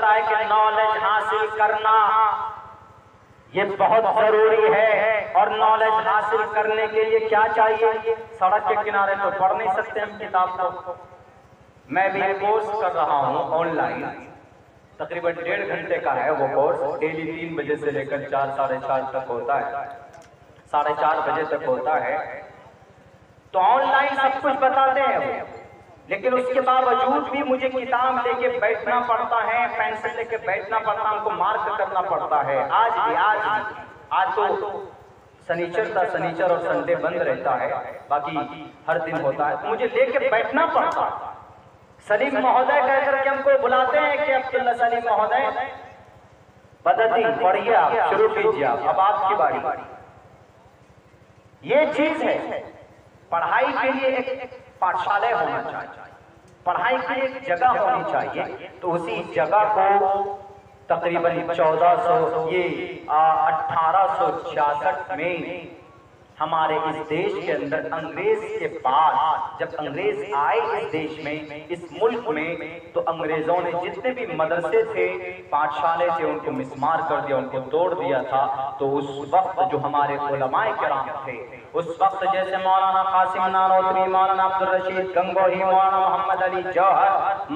چلتا ہے کہ نالج حاصل کرنا یہ بہت ضروری ہے، اور نالج حاصل کرنے کے لیے کیا چاہیے؟ سڑک کے کنارے تو پڑھ نہیں سکتے ہم کتاب کو۔ میں بھی کورس کر رہا ہوں آن لائن، تقریباً 1.5 گھنٹے کا ہے وہ کورس، ڈیلی 3 بجے سے لے کر 4 ساڑھے 4 تک ہوتا ہے، 4:30 بجے تک ہوتا ہے۔ تو آن لائن سب کچھ بتاتے ہیں وہ، لیکن اس کے باوجود بھی مجھے کتاب لے کے بیٹھنا پڑتا ہے، پینسل لے کے بیٹھنا پڑتا ہے، ان کو مارک کرنا پڑتا ہے۔ آج تو سنیچر تھا، سنیچر اور سنڈے بند رہتا ہے، باقی ہر دن ہوتا ہے، مجھے لے کے بیٹھنا پڑتا ہے۔ سلیم مہودے کہہ کر کے ہم کو بلاتے ہیں کہ عبداللہ سلیم مہودے بدتی پڑھیے، آپ شروع کیجیے، اب آپ کی باری۔ یہ چیز ہے، پڑھائی کے لیے ایک پاٹھشالے ہونا چاہیے، پڑھائی کے لیے ایک جگہ ہونی چاہیے۔ تو اسی جگہ کو تقریباً 1866 میں ہمارے اس دیش کے اندر انگریز کے بعد جب انگریز آئے اس دیش میں، اس ملک میں، تو انگریزوں نے جتنے بھی مدرسے تھے، پاٹھشالے تھے، ان کو مسمار کر دیا، ان کو توڑ دیا تھا۔ تو اس وقت جو ہمارے علماء کرام تھے، اس وقت جیسے مولانا قاسم نانوتوی، مولانا عبدالرشید گنگوہی، مولانا محمد علی جوہر،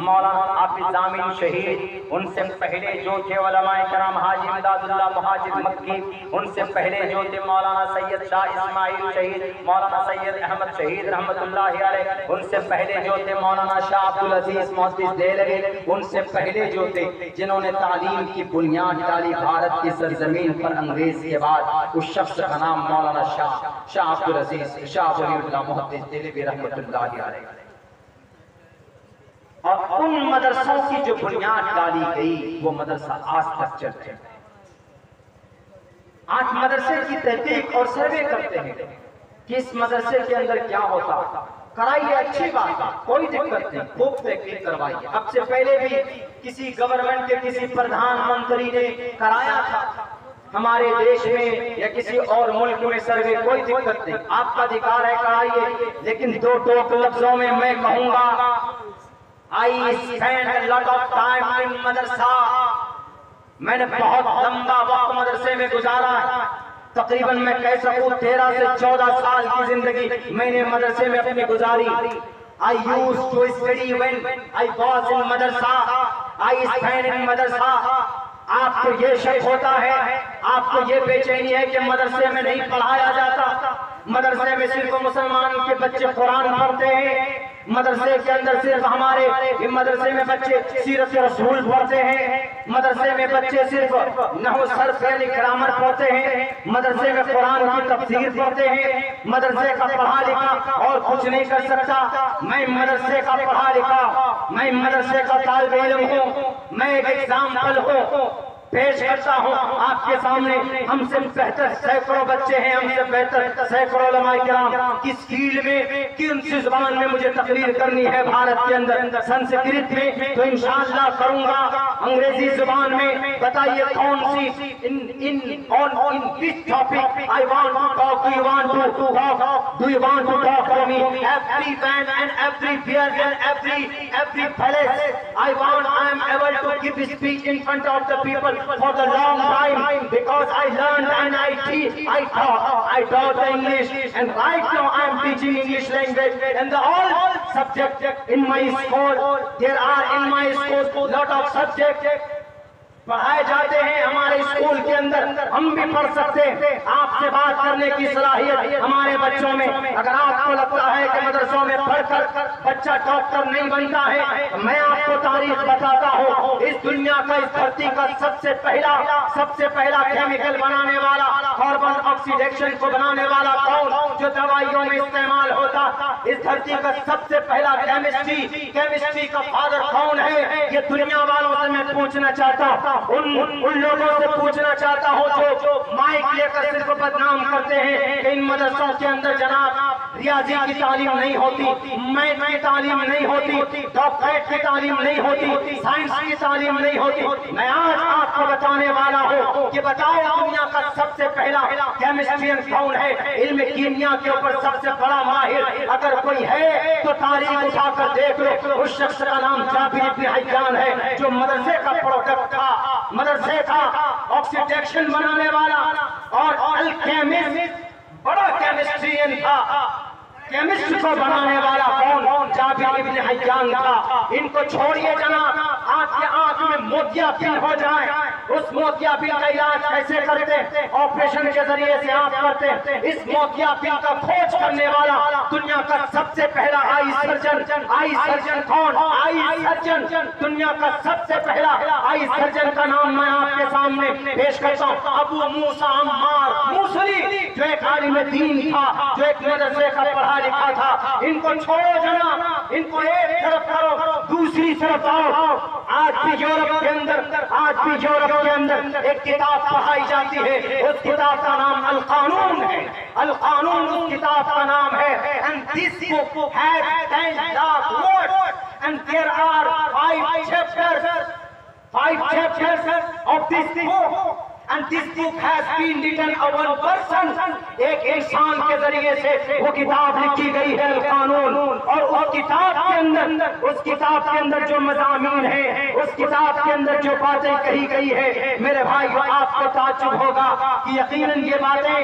مولانا حافظ ضامن شہید، ان سے پہلے جو تھے علماء کرام، حاجی امداد اللہ مہاجر مکی، ان سے پہلے جو تھے مولانا سید شاہ اسماعیل شہید، مولانا سید احمد شہید رحمت اللہ علیہ، ان سے پہلے جو تھے مولانا شاہ عبدالعزیز محدث دہلوی، ان سے پہلے جو تھے جنہوں نے تعلیم کی بنیاد ڈالی بھارت کی سرزمین پر انگریز کے بعد، اس شخص کا نام مولانا شاہ عبدالعزیز شاہ ولی اللہ محدث دہلوی رحمت اللہ علیہ۔ اور ان مدرسوں کی جو بنیاد ڈالی گئی، وہ مدرسہ آج تک چلتے ہیں۔ آج مدرسے کی تحقیق اور سروے کرتے ہیں کہ اس مدرسے کے اندر کیا ہوتا، کرائیے، اچھی بات ہے، کوئی دقت نہیں، خوب تحقیق کروائیے۔ اب سے پہلے بھی کسی گورنمنٹ کے کسی پردھان منتری نے کرایا تھا ہمارے دیش میں یا کسی اور ملک میں سروے، کوئی دقت نہیں، آپ کا ادھیکار ہے، کرائیے۔ لیکن دو لفظوں میں میں کہوں گا، I spend a lot of time in مدرسہ، میں نے بہت لمبا وقت مدرسے میں گزارا ہے، تقریباً میں کہہ سکوں 13 سے 14 سال کی زندگی میں نے مدرسے میں اپنی گزاری۔ I used to study when I was in مدرسہ، I spent in مدرسہ۔ آپ کو یہ شک ہوتا ہے، آپ کو یہ بے چینی ہے کہ مدرسے میں نہیں پڑھایا جاتا، مدرسے میں صرف مسلمان کے بچے قرآن پڑھتے ہیں، مدرسے کے اندر صرف ہمارے مدرسے میں بچے سیرت رسول پڑھتے ہیں، مدرسے میں بچے صرف نحو صرف یعنی گرامر پڑھتے ہیں، مدرسے میں قرآن کی تفسیر پڑھتے ہیں، مدرسے کا پڑھا لکھا اور کچھ نہیں کر سکتا۔ میں مدرسے کا پڑھا لکھا، میں مدرسے کا طالب علم ہوں، میں ایک ایگزامپل ہوں، پیش کرتا ہوں آپ کے سامنے۔ ہم سے بہتر سینکڑوں بچے ہیں، ہم سے بہتر سینکڑوں علماء کرام کس فیلڈ میں، کن سی زبان میں مجھے تقریر کرنی ہے بھارت کے اندر، سنسکرت میں تو انشاءاللہ کروں گا، انگریزی زبان میں بتائیے کون سی، in which topic I want to talk, do you want to talk, do you want to talk to me? Every man and everywhere and every place I am able to give speech in front of the people for the long time, because I learned and I teach, I taught the English, and right now I am teaching English language and the all subject in my school. There are in my school lot of subjects پڑھائے جاتے ہیں ہمارے school کے اندر، ہم بھی پڑھ سکتے ہیں۔ آپ سے بات کرنے کی صلاحیت ہمارے بچوں میں، اگر آپ کو لگتا ہے کہ مدرسوں میں پڑھ کر بچہ ڈاکٹر نہیں بنتا ہے، میں آپ کو تاریخ بتاتا ہوں، اس دنیا کا، اس دھرتی کا سب سے پہلا کیمیکل بنانے والا، کاربن آکسیڈیشن کو بنانے والا کون، جو دوائیوں میں استعمال ہوتا، اس دھرتی کا سب سے پہلا کیمسٹری کا فادر کون ہے، یہ دنیا والوں سے میں پوچھنا چاہتا ہوں، ان لوگوں سے پوچھنا چاہتا ہوں جو مائک لے کر صرف بدنام کرتے ہیں کہ ان مدرسوں کے اندر جناب ریاضی کی تعلیم نہیں ہوتی، میتھ کی تعلیم نہیں ہوتی، ڈاکٹریٹ کی تعلیم نہیں ہوتی، سائنس کی تعلیم نہیں ہوتی. میں آج آپ کو بتانے والا ہوں کہ بتاؤ دنیا کا سب سے پہلا کیمسٹرین کون ہے؟ علم کیمیا کے اوپر سب سے بڑا ماہر اگر کوئی ہے تو تاریخ اٹھا کر دیکھ لو. اس شخص کا نام جابر بن حیان ہے جو مدرسے کا پروڈکٹ تھا، مدرسے کا آکسیڈیشن بنانے والا اور الکیمسٹ، بڑا کیمسٹرین تھا. کیمسٹ کو بنانے والا کون؟ جابر بن حیان تھا. ان کو چھوڑیے جناب، آپ کے آنکھ میں موتیا بل ہو جائے، اس موتیا بل کا علاج کیسے کرتے؟ آپریشن کے ذریعے سے آپ کرتے. اس موتیا بل کا کھوج کرنے والا دنیا کا سب سے پہلا آئی سرجن. آئی سرجن کون؟ آئی سرجن دنیا کا سب سے پہلا آئی سرجن کا نام میں آپ کے سامنے پیش کرتا ہوں، ابو موسیٰ عمار موصلی، جو ایک عالم دین تھا، جو ایک مدرسے کا پڑھا لکھا تھا. ان کو چھوڑو جناب، ان کو ایک طرف کرو، دوسری طرف آؤ. آج بھی یورپ کے اندر ایک کتاب پڑھائی جاتی ہے، اس کتاب کا نام القانون ہے. القانون اس کتاب کا نام ہے. And this book has 10 lakh words and there are 5 chapters of this book. And this book has been written by one person. ایک انسان کے ذریعے سے وہ کتاب لکھی گئی ہے القانون. اور اس کتاب کے اندر جو مضامین ہیں، اس کتاب کے اندر جو باتیں کہی گئی ہے، میرے بھائیو آپ کو تعجب ہوگا کہ یقیناً یہ باتیں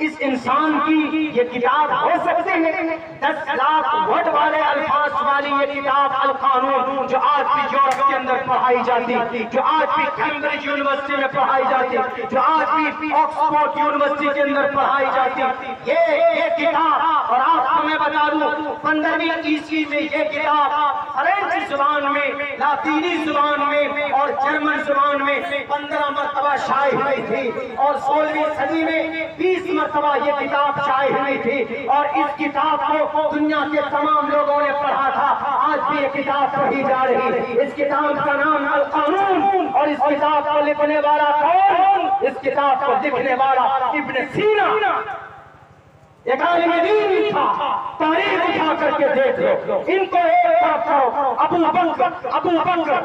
اس انسان کی یہ کتاب ہو سکتی ہے. 10 لاکھ ورڈ والے الفاظ والی یہ کتاب القانون جو آج بھی یورپ کے اندر پڑھائی جاتی، جو آج بھی کیمبرج یونیورسٹی میں پڑھائی جاتی، جو آج بھی آکسفورڈ یونیورسٹی کے اندر پڑھائی جاتی، یہ کتاب. اور آپ کو میں بتا دوں 15ویں عیسوی میں یہ کتاب فرینچ زبان میں، لاطینی زبان میں اور جرمن زبان میں 15 مرتبہ شائع ہوئی تھی. اور 16ویں صدی میں 20 مرتبہ یہ کتاب شائع ہوئی تھی. اور اس کتاب کو دنیا کے تمام لوگوں نے پڑھا تھا. آج بھی یہ کتاب پڑھی جا رہی ہے. اس کتاب کا نام القانون. اور اس کتاب کو لکھنے والا کون؟ اس کتاب کو لکھنے والا ابن سینا، ایک عالم دین تھا. تاریخ اٹھا کر کے دیکھ لو. ان کو ایک طرف کرو، ابو بکر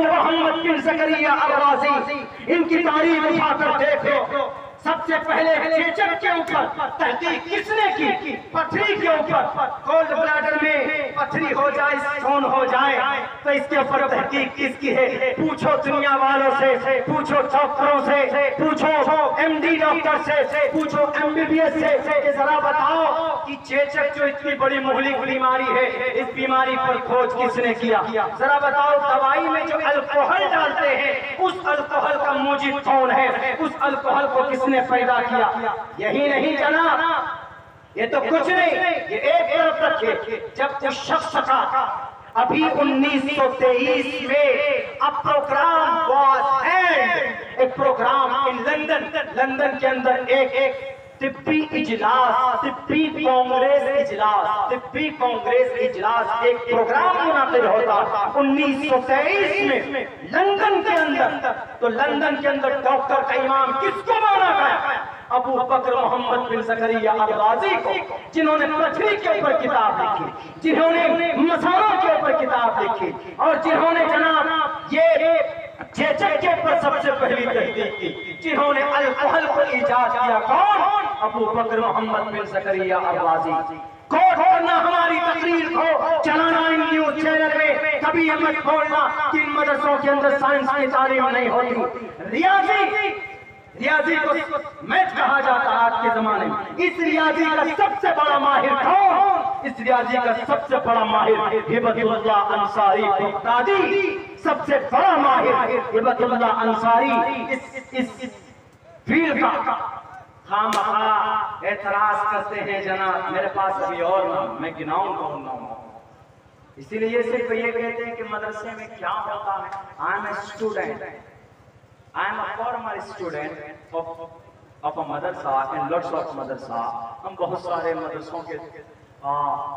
محمد بن زکریا الرازی، ان کی تاریخ اٹھا کر دیکھ لو. سب سے پہلے چیچک کے اوپر تحقیق کس نے کی؟ پتھری کے اوپر. گولڈ بلیڈر میں پتھری ہو جائے، سٹون ہو جائے تو اس کے اوپر تحقیق کس کی ہے؟ پوچھو دنیا والوں سے، پوچھو ڈاکٹروں سے، پوچھو MD ڈاکٹر سے، پوچھو MBBS سے کہ ذرا بتاؤ کہ چیچک جو اتنی بڑی مہلک بیماری ہے، اس بیماری پر کھوج کس نے کیا؟ ذرا بتاؤ دوائی میں جو الکوہل ڈالتے ہیں، اس الکوہل کا موجد کون ہے؟ اس الکوہل کو کس نے پیدا کیا؟ یہی نہیں جناب، یہ تو کچھ نہیں. یہ ایک طرف رکھے. جب اس شخص کا ابھی 1923 میں اب پروگرام واز ہیلڈ، ایک پروگرام ان لندن کے اندر ایک طبی اجلاس، طبی کانگریس اجلاس ایک پروگرام منعقد ہوتا 1923 میں لندن کے اندر. تو لندن کے اندر ڈاکٹر کا امام کس کو مانا گیا؟ ابو بکر محمد بن زکریا الرازی کو، جنہوں نے پتھری کے اوپر کتاب لکھی، جنہوں نے مسالوں کے اوپر کتاب لکھی، اور جنہوں نے جناب یہ چیچک کے اوپر سب سے پہلی تحقیق کی، جنہوں نے الکوہل کو ایجاد کیا. کون؟ ابو بکر محمد بن زکریا الرازی. نہ ہماری تقریر کو چلانا ان نیوز چینل میں، کبھی یہ مت بولنا کہ ان مدرسوں کے اندر سائنس کی تعلیم نہیں ہوتی. ریاضی کو میتھ کہا جاتا آج کے زمانے میں. اس ریاضی کا سب سے بڑا ماہر کون؟ اس ریاضی کا سب سے بڑا ماہر ہبت اللہ انصاری بغدادی. سب سے بڑا ماہر ہبت اللہ انصاری اس فیلڈ کا. خامخواہ اعتراض کرتے ہیں جناب، میرے پاس ابھی اور نہ، میں گناؤں کہوں. اسی لیے صرف یہ کہتے ہیں کہ مدرسے میں کیا ہوتا ہے. I am a student. I am a former student of a madrasa and lots of madrasa. ہم بہت سارے مدرسوں کے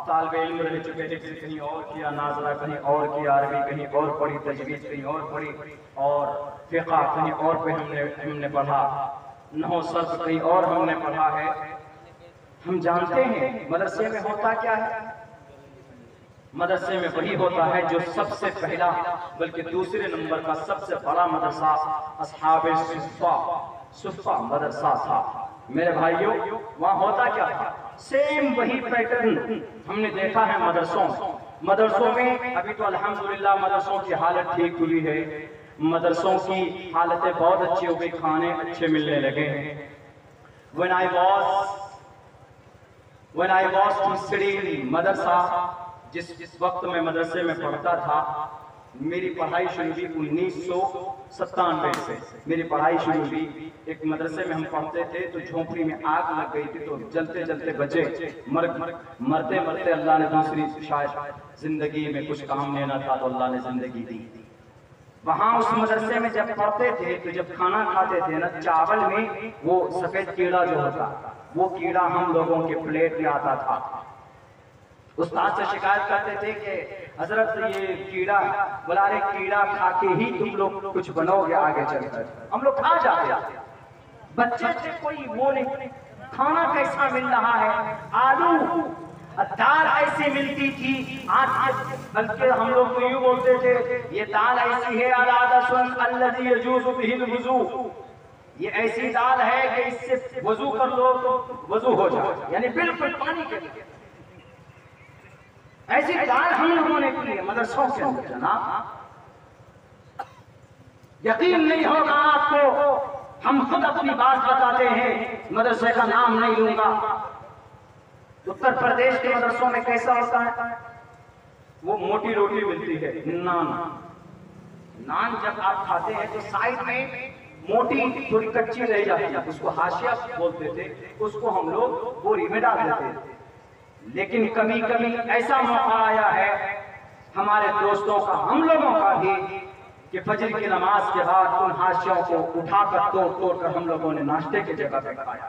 طالب علم رہ چکے تھے. کہیں اور کیا ناظرہ، کہیں اور کیا عربی، کہیں اور پڑھی تجوید، کہیں اور پڑھی، اور فقہ کہیں اور پہ ہم نے پڑھا، نحو صرف کہیں اور ہم نے پڑھا ہے. ہم جانتے ہیں مدرسے میں ہوتا کیا ہے؟ مدرسے میں وہی ہوتا ہے جو سب سے پہلا بلکہ دوسرے نمبر کا سب سے بڑا مدرسہ اصحاب صفہ مدرسہ تھا میرے بھائیوں. وہاں ہوتا کیا تھا؟ سیم وہی پیٹرن ہم نے دیکھا ہے مدرسوں میں. ابھی تو الحمدللہ مدرسوں کی حالت ٹھیک ہوئی ہے, مدرسوں کی حالتیں بہت اچھی ہو گئی, کھانے اچھے ملنے لگے ہیں. when I was to study in مدرسہ, جس وقت میں مدرسے میں پڑھتا تھا, میری پڑھائی شروع ہوئی 1997 سے. میری پڑھائی شروع ہوئی ایک مدرسے میں ہم پڑھتے تھے تو جھونپڑی میں آگ لگ گئی تھی, تو جلتے جلتے بچے مرتے مرتے اللہ نے دوسری شاید زندگی میں کچھ کام لینا تھا تو اللہ نے زندگی دی. وہاں اس مدرسے میں جب پڑھتے تھے تو جب کھانا کھاتے تھے نا, چاول میں وہ سفید کیڑا جو ہوتا, وہ کیڑا ہم لوگوں کے پلیٹ میں آتا تھا. استاد سے شکایت کرتے تھے کہ حضرت یہ کیڑا, بلا رہے کیڑا کھا کے ہی تم لوگ کچھ بنو گے آگے چل کر. ہم لوگ کھا جاتے ہیں, بچے سے کوئی وہ نہیں. کھانا کیسا مل رہا ہے؟ آلو دال ایسی ملتی تھی آج, بلکہ ہم لوگ تو یوں بولتے تھے یہ دال ایسی ہے الذی یجوز بہ الوضوء, یہ ایسی دال ہے کہ اس سے وضو کر لو تو وضو ہو جائے, یعنی بالکل پانی کے لیے. ایسی دال ہم لوگوں نے کی ہے مدرسوں کے اندر جناب. یقین نہیں ہوگا آپ کو, ہم خود اپنی بات بتاتے ہیں, مدرسے کا نام نہیں لوں گا. اتر پردیش کے مدرسوں میں کیسا ہوتا ہے؟ وہ موٹی روٹی ملتی ہے, نان جب آپ کھاتے ہیں تو سائڈ میں موٹی تھوڑی کچی رہ جاتی ہے, اس کو حاشیہ بولتے تھے, اس کو ہم لوگ بوری میں ڈال دیتے تھے. لیکن کبھی کبھی ایسا موقع آیا ہے ہمارے دوستوں کا, ہم لوگوں کا بھی, کہ فجر کی نماز کے بعد ان حاشیوں کو اٹھا کر توڑ کر ہم لوگوں نے ناشتے کی جگہ پہ کھایا.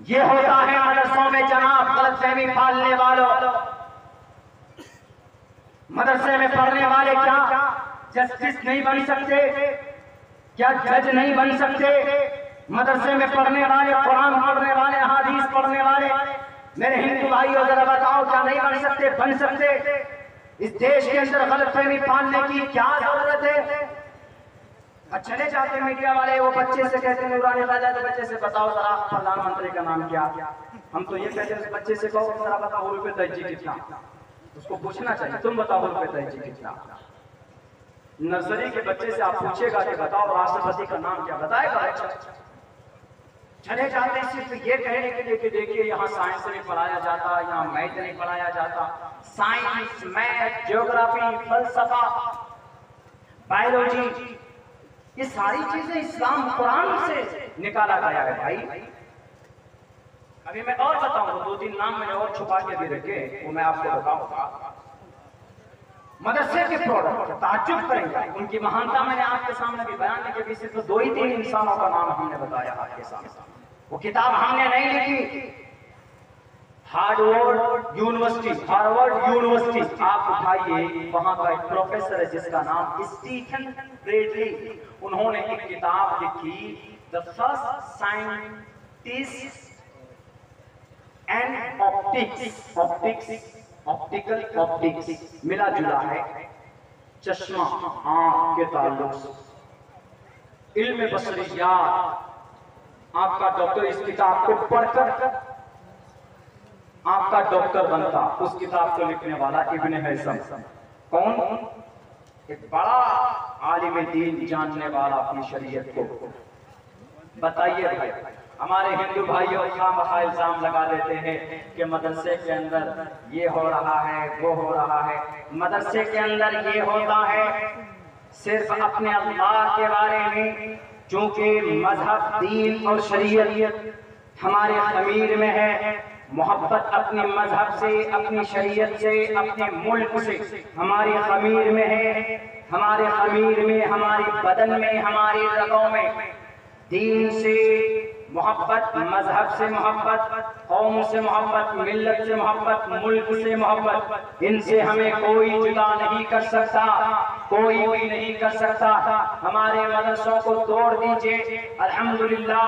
یہ ہوتا ہے مدرسوں میں جناب غلط فہمی پالنے والوں. مدرسے میں پڑھنے والے کیا جسٹس نہیں بن سکتے؟ کیا جج نہیں بن سکتے؟ مدرسے میں پڑھنے والے, قرآن پڑھنے والے, حدیث پڑھنے والے, میرے ہندو بھائیوں ذرا بتاؤ کیا نہیں بن سکتے؟ بن سکتے. اس دیش کے اندر غلط فہمی پالنے کی کیا ضرورت ہے؟ چلے جاتے میڈیا والے, وہ بچے سے کہتے ہیں نورانی خواجہ کے بچے سے بتاؤ ذرا پردھان منتری کا نام کیا. ہم تو یہ کہتے ہیں بچے سے کہو ذرا بتاؤ روپے درجی کتنا, اس کو پوچھنا چاہیے تم بتاؤ روپے درجی کتنا. نرسری کے بچے سے آپ پوچھے گا کہ بتاؤ راشٹرپتی کا نام کیا, بتائے گا. چلے جاتے صرف یہ کہنے کے لیے کہ دیکھیے یہاں سائنس نہیں پڑھایا جاتا, یہاں میتھ نہیں پڑھایا جاتا. سائنس, میتھ, جیوگرافی, فلسفہ, بایولوجی, یہ ساری چیزیں اسلام قرآن سے نکالا گیا ہے بھائی. ابھی میں اور بتاؤں, 2-3 نام میں نے اور چھپا کے بھی رکھے, وہ میں آپ کو بتاؤں گا. مدرسے کے پروڈکٹ تعجب کریں گے, ان کی مہانتا میں نے آپ کے سامنے بھی بیان نہیں کی. صرف 2-3 انسانوں کا نام ہم نے بتایا آپ کے سامنے. وہ کتاب ہم نے نہیں لکھی. ہارورڈ یونیورسٹی آپ اٹھائیے, وہاں کا ایک پروفیسر ہے جس کا نام اسٹیفن بریڈلی, انہوں نے ایک کتاب لکھی, The First Scientist and Optics, ملا جلا ہے چشمہ آنکھ کے تعلق سے, علم بصریات. آپ کا ڈاکٹر اس کتاب کو پڑھ کر آپ کا ڈاکٹر بنتا. اس کتاب کو لکھنے والا ابن حزم. کون؟ ایک بڑا عالم دین, جاننے والا اپنی شریعت کو. بتائیے بھائی, ہمارے ہندو بھائیوں خواہ الزام لگا دیتے ہیں کہ مدرسے کے اندر یہ ہو رہا ہے, وہ ہو رہا ہے. مدرسے کے اندر یہ ہوتا ہے صرف اپنے اللہ کے بارے میں, چونکہ مذہب, دین اور شریعت ہمارے خمیر میں ہے. محبت اپنے مذہب سے, اپنی شریعت سے, اپنے ملک سے ہماری خمیر میں ہے. ہمارے خمیر میں, ہماری بدن میں, ہماری رگوں میں دین سے محبت, مذہب سے محبت, قوم سے محبت, ملت سے محبت, ملک سے محبت, ان سے ہمیں کوئی جدا نہیں کر سکتا, کوئی بھی نہیں کر سکتا. ہمارے مدرسوں کو توڑ دیجئے, الحمدللہ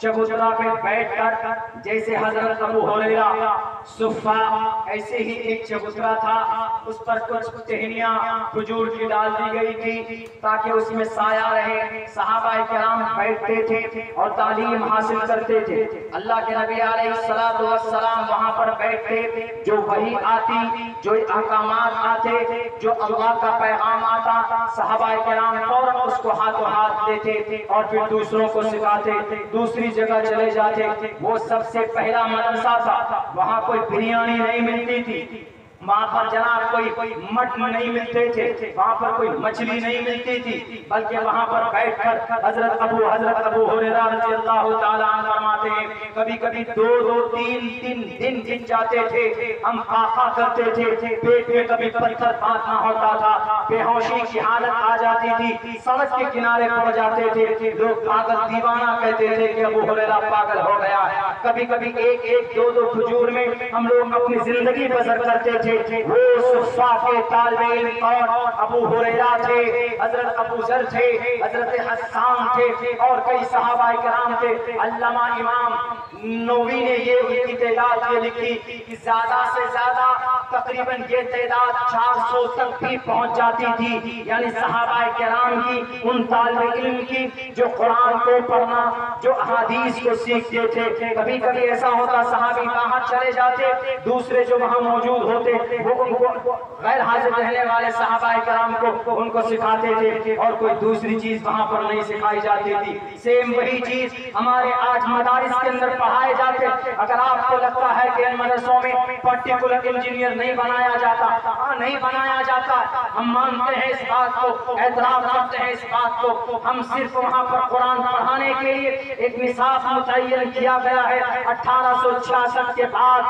چبوترا پہ بیٹھ کر جیسے حضرت ابو ہریرہ صفہ ایسے ہی ایک چبوترا تھا، اس پر کچھ ٹہنیاں کھجور کی ڈال دی گئی تھی تاکہ اس میں سایہ رہے. صحابہ کرام بیٹھتے تھے اور تعلیم حاصل کرتے تھے. اللہ کے نبی علیہ الصلوۃ والسلام وہاں پر بیٹھتے، جو وحی آتی، جو احکامات آتے، جو اللہ کا پیغام آتا، صحابہ کرام فوراً اس کو ہاتھوں ہاتھ لیتے اور پھر دوسروں کو سکھاتے، دوسری جگہ چلے جاتے. وہ سب سے پہلا مدرسہ تھا، وہاں کوئی بریانی نہیں ملتی تھی، وہاں پر جناب کوئی مٹن نہیں ملتے تھے، وہاں پر کوئی مچھلی نہیں ملتی تھی، بلکہ وہاں پر بیٹھ کر حضرت ابو ہریرہ رضی اللہ تعالیٰ عنہ فرماتے ہیں کبھی کبھی 2-3 دن گن جاتے تھے، ہم آقا کرتے تھے، پیٹ میں کبھی پتھر باندھنا ہوتا تھا، بے ہوشی کی حالت آ جاتی تھی، سڑک کے کنارے پڑ جاتے تھے، لوگ پاگل دیوانہ کہتے تھے کہ ابو ہریرہ پاگل ہو گیا ہے. کبھی کبھی 1-2 کھجور میں ہم لوگ اپنی زندگی بسر کرتے تھے. وہ صفہ کے طالب علم اور ابو ہریرہ تھے، حضرت ابو ذر تھے، حضرت حسان تھے اور کئی صحابہ کرام تھے. علامہ امام نووی نے یہ کی تعداد یہ لکھی کہ زیادہ سے زیادہ تقریباً یہ تعداد 400 تک بھی پہنچ جاتی تھی. یعنی صحابہ کرام کی، ان طالب علم کی جو قرآن کو پڑھنا، جو احادیث کو سیکھتے تھے. کبھی کبھی ایسا ہوتا صحابی باہر چلے جاتے، دوسرے جو وہاں موجود ہوتے وہ ان کو غیر حاضر رہنے والے صحابہ کرام کو ان کو سکھاتے تھے اور کوئی دوسری چیز وہاں پر نہیں سکھائی جاتی تھی. سیم وہی چیز ہمارے آج مدارس کے اندر پڑھائے جاتے. اگر آپ کو لگتا ہے کہ ان مدرسوں میں پرٹیکولر انجینئر نہیں بنایا جاتا، ہاں نہیں بنایا جاتا، ہم مانتے ہیں اس بات کو، اعتراف کرتے ہیں اس بات کو. ہم صرف وہاں پر قرآن پڑھانے کے لیے ایک نصاب متعین کیا گیا ہے. 1866 کے بعد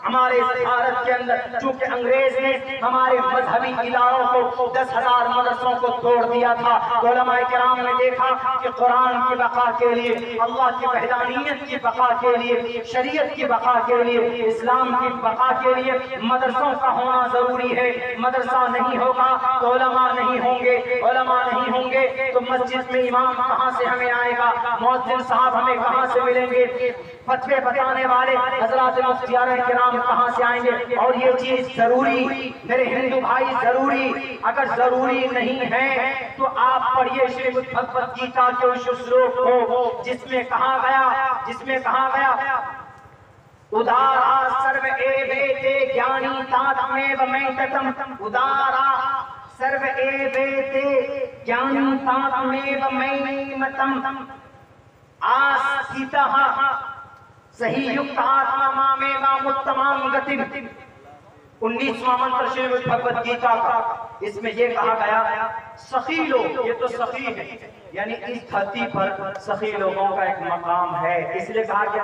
ہمارے بھارت کے اندر چونکہ انگریز نے ہمارے مذہبی اداروں کو 10,000 مدرسوں کو توڑ دیا تھا، تو علماء کرام نے دیکھا کہ قرآن کی بقا کے لیے، اللہ کی وحدانیت کی بقا کے لیے، شریعت کی بقا کے لیے، اسلام کی بقا کے لیے مدرسوں کا ہونا ضروری ہے. مدرسہ نہیں ہوگا تو علماء نہیں ہوں گے، علماء نہیں ہوں گے تو مسجد میں امام کہاں سے ہمیں آئے گا، مؤذن صاحب ہمیں کہاں سے ملیں گے، فتوے بتانے والے حضرات مفتیان کرام کہاں سے آئیں گے. اور یہ چیز ضروری میرے ہندو بھائی، ضروری اگر ضروری نہیں ہے تو آپ پڑھیے شریمد بھگوت گیتا کے اس شلوک کو جس میں کہا گیا ادارا سرو ایویتے گیانی تاتمیو میتتم، ادارا سرو ایویتے گیانی تاتمیو میتتم، آستھتః صحیح یکت آتما مامیوام اتمام گتیم. 19واں منتر شریمد بھگوت گیتا کا، اس میں یہ کہا گیا سخی لوگ، یہ تو سخی ہے یعنی اس دھرتی پر سخی لوگوں کا ایک مقام ہے، اس لیے کہا گیا